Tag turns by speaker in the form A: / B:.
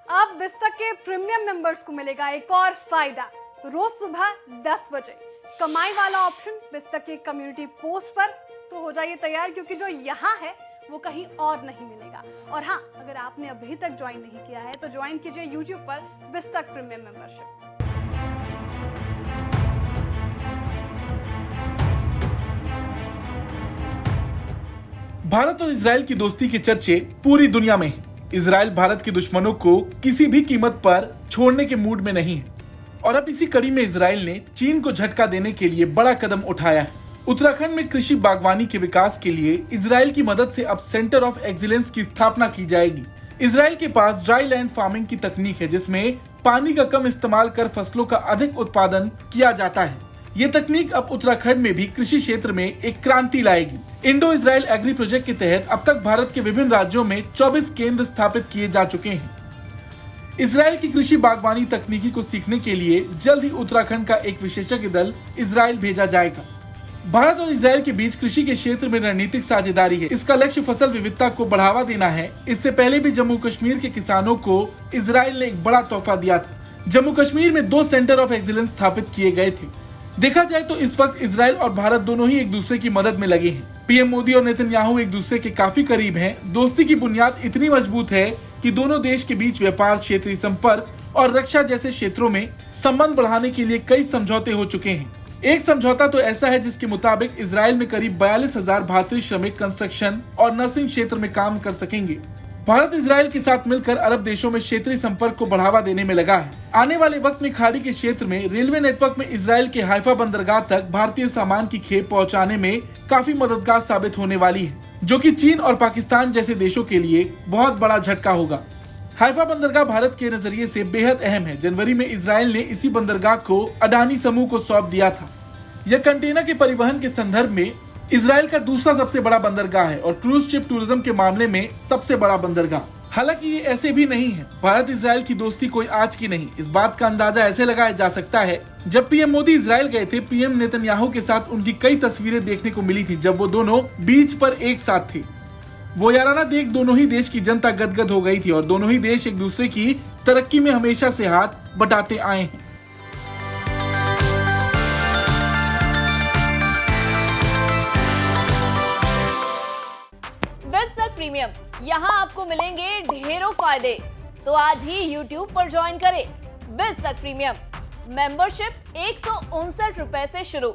A: अब बिस्तक के premium members को मिलेगा एक और फायदा। रोज सुबह 10 बजे कमाई वाला ऑप्शन बिस्तक के कम्युनिटी पोस्ट पर। तो हो जाइए तैयार, क्योंकि जो यहाँ है वो कहीं और नहीं मिलेगा। और हाँ, अगर आपने अभी तक ज्वाइन नहीं किया है तो ज्वाइन कीजिए YouTube पर बिस्तक प्रीमियम मेंबरशिप।
B: भारत और इजराइल की दोस्ती के चर्चे पूरी दुनिया में हैं। इजराइल भारत के दुश्मनों को किसी भी कीमत पर छोड़ने के मूड में नहीं है और अब इसी कड़ी में इजराइल ने चीन को झटका देने के लिए बड़ा कदम उठाया है। उत्तराखंड में कृषि बागवानी के विकास के लिए इजराइल की मदद से अब सेंटर ऑफ एक्सीलेंस की स्थापना की जाएगी। इजराइल के पास ड्राई लैंड फार्मिंग की तकनीक है, जिसमें पानी का कम इस्तेमाल कर फसलों का अधिक उत्पादन किया जाता है। ये तकनीक अब उत्तराखंड में भी कृषि क्षेत्र में एक क्रांति लाएगी। इंडो इजराइल एग्री प्रोजेक्ट के तहत अब तक भारत के विभिन्न राज्यों में 24 केंद्र स्थापित किए जा चुके हैं। इजराइल की कृषि बागवानी तकनीकी को सीखने के लिए जल्द ही उत्तराखंड का एक विशेषज्ञ दल इजराइल भेजा जाएगा। भारत और इजराइल के बीच कृषि के क्षेत्र में रणनीतिक साझेदारी है। इसका लक्ष्य फसल विविधता को बढ़ावा देना है। इससे पहले भी जम्मू कश्मीर के किसानों को इजराइल ने एक बड़ा तोहफा दिया था। जम्मू कश्मीर में 2 सेंटर ऑफ एक्सीलेंस स्थापित किए गए थे। देखा जाए तो इस वक्त इजराइल और भारत दोनों ही एक दूसरे की मदद में लगे हैं। पीएम मोदी और नेतन्याहू एक दूसरे के काफी करीब हैं। दोस्ती की बुनियाद इतनी मजबूत है कि दोनों देश के बीच व्यापार, क्षेत्रीय संपर्क और रक्षा जैसे क्षेत्रों में संबंध बढ़ाने के लिए कई समझौते हो चुके हैं। एक समझौता तो ऐसा है जिसके मुताबिक इजराइल में करीब 42,000 भारतीय श्रमिक कंस्ट्रक्शन और नर्सिंग क्षेत्र में काम कर सकेंगे। भारत इजराइल के साथ मिलकर अरब देशों में क्षेत्रीय संपर्क को बढ़ावा देने में लगा है। आने वाले वक्त में खाड़ी के क्षेत्र में रेलवे नेटवर्क में इजराइल के हाइफा बंदरगाह तक भारतीय सामान की खेप पहुंचाने में काफी मददगार साबित होने वाली है, जो कि चीन और पाकिस्तान जैसे देशों के लिए बहुत बड़ा झटका होगा। हाइफा बंदरगाह भारत के नजरिए से बेहद अहम है। जनवरी में इजराइल ने इसी बंदरगाह को अडानी समूह को सौंप दिया था। यह कंटेनर के परिवहन के संदर्भ में इजराइल का दूसरा सबसे बड़ा बंदरगाह है और क्रूज शिप टूरिज्म के मामले में सबसे बड़ा बंदरगाह। हालांकि ये ऐसे भी नहीं है। भारत इजराइल की दोस्ती कोई आज की नहीं। इस बात का अंदाजा ऐसे लगाया जा सकता है, जब पीएम मोदी इजराइल गए थे, पीएम नेतन्याहू के साथ उनकी कई तस्वीरें देखने को मिली थी, जब वो दोनों बीच पर एक साथ थे। वो याराना देख दोनों ही देश की जनता गदगद हो गई थी और दोनों ही देश एक दूसरे की तरक्की में हमेशा से हाथ बटाते आए हैं।
C: बिस्तक प्रीमियम, यहाँ आपको मिलेंगे ढेरों फायदे। तो आज ही YouTube पर ज्वाइन करें। बिस्तक प्रीमियम मेंबरशिप 159 रुपए से शुरू।